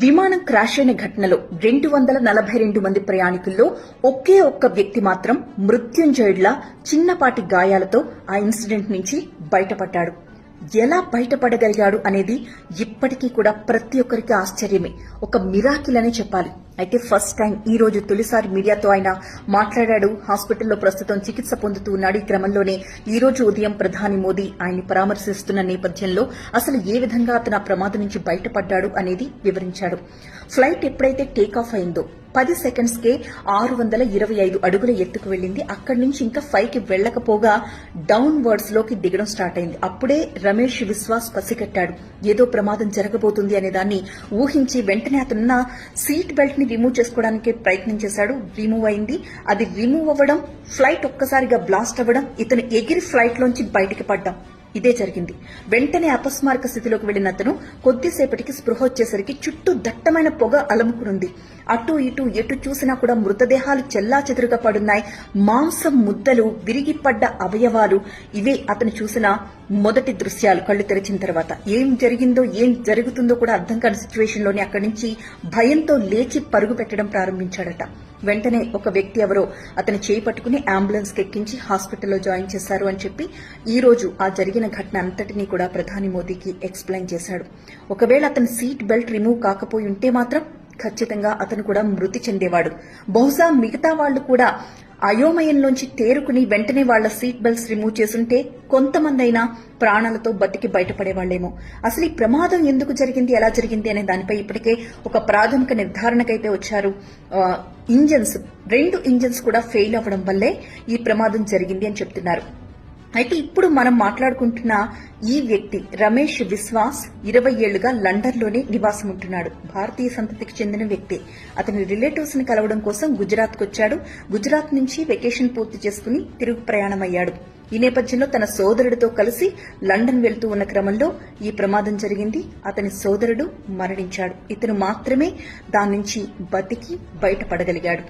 విమానం క్రాష్ అయిన ఘటనలో 242 మంది ప్రయాణికుల్లో ఒకే ఒక్క వ్యక్తి మాత్రం మృత్యుంజయుడిలా చిన్నపాటి గాయాలతో ఆ ఇన్సిడెంట్ నుంచి బయటపడ్డాడు. ఎలా బయటపడగలిగాడు అనేది ఇప్పటికీ కూడా ప్రతి ఒక్కరికి ఆశ్చర్యమే, ఒక మిరాకిల్ అనే చెప్పాలి. అయితే ఫస్ట్ టైం ఈ రోజు తొలిసారి మీడియాతో ఆయన మాట్లాడాడు. హాస్పిటల్లో ప్రస్తుతం చికిత్స పొందుతూ ఉన్నాడు. ఈ క్రమంలోనే ఈ రోజు ఉదయం ప్రధాని మోదీ ఆయన్ని పరామర్శిస్తున్న నేపథ్యంలో అసలు ఏ విధంగా అతను ఆ ప్రమాదం నుంచి బయటపడ్డాడు అనేది వివరించాడు. ఫ్లైట్ ఎప్పుడైతే టేకాఫ్ అయిందో 10 సెకండ్స్కే 625 అడుగుల ఎత్తుకు వెళ్లింది. అక్కడి నుంచి ఇంకా 5కి వెళ్లకపోగా డౌన్ వర్డ్స్ లోకి దిగడం స్టార్ట్ అయింది. అప్పుడే రమేష్ విశ్వాస్ పసిగట్టాడు, ఏదో ప్రమాదం జరగబోతుంది అనే దాన్ని ఊహించి వెంటనే అతనున్న సీట్ బెల్ట్ ని రిమూవ్ చేసుకోవడానికి ప్రయత్నం చేశాడు. రిమూవ్ అయింది. అది రిమూవ్ అవ్వడం, ఫ్లైట్ ఒక్కసారిగా బ్లాస్ట్ అవ్వడం, ఇతను ఎగిరి ఫ్లైట్ లోంచి బయటికి పడ్డాం. ఇదే జరిగింది. వెంటనే అపస్మారక స్థితిలోకి వెళ్లిన అతను కొద్దిసేపటికి స్పృహ వచ్చేసరికి చుట్టూ దట్టమైన పొగ అలముకునుంది. అటు ఇటు ఎటు చూసినా కూడా మృతదేహాలు చెల్లాచెదురుగా పడున్నాయి. మాంసం ముద్దలు, విరిగిపడ్డ అవయవాలు, ఇవే అతను చూసిన మొదటి దృశ్యాలు. కళ్లు తెరిచిన తర్వాత ఏం జరిగిందో ఏం జరుగుతుందో కూడా అర్థం కాని సిచ్యువేషన్ లోనే అక్కడి నుంచి భయంతో లేచి పరుగు పెట్టడం ప్రారంభించాడట. వెంటనే ఒక వ్యక్తి ఎవరో అతని చేయి పట్టుకుని అంబులెన్స్ ఎక్కించి హాస్పిటల్లో జాయిన్ చేశారు అని చెప్పి ఈ రోజు ఆ జరిగిన ఘటన అంతటినీ కూడా ప్రధాని మోదీకి ఎక్స్ప్లెయిన్ చేశాడు. ఒకవేళ అతని సీట్ బెల్ట్ రిమూవ్ కాకపోయి ఉంటే మాత్రం ఖచ్చితంగా అతను కూడా మృతి చెందేవాడు. బహుశా మిగతా వాళ్లు కూడా అయోమయంలోంచి తేరుకుని వెంటనే వాళ్ల సీట్ బెల్ట్స్ రిమూవ్ చేసుంటే కొంతమంది అయినా ప్రాణాలతో బతికి బయటపడేవాళ్లేమో. అసలు ఈ ప్రమాదం ఎందుకు జరిగింది, ఎలా జరిగింది అనే దానిపై ఇప్పటికే ఒక ప్రాథమిక నిర్ధారణకైతే వచ్చారు. రెండు ఇంజన్స్ కూడా ఫెయిల్ అవ్వడం వల్లే ఈ ప్రమాదం జరిగింది అని చెప్తున్నారు. అయితే ఇప్పుడు మనం మాట్లాడుకుంటున్న ఈ వ్యక్తి రమేష్ విశ్వాస్ 20 ఏళ్లుగా లండన్లోనే నివాసం ఉంటున్నాడు. భారతీయ సంతతికి చెందిన వ్యక్తి. అతని రిలేటివ్స్ ని కలవడం కోసం గుజరాత్కు వచ్చాడు. గుజరాత్ నుంచి వెకేషన్ పూర్తి చేసుకుని తిరుగు ప్రయాణమయ్యాడు. ఈ నేపథ్యంలో తన సోదరుడితో కలిసి లండన్ వెళ్తూ ఉన్న క్రమంలో ఈ ప్రమాదం జరిగింది. అతని సోదరుడు మరణించాడు. ఇతను మాత్రమే దాని నుంచి బతికి బయటపడగలిగాడు.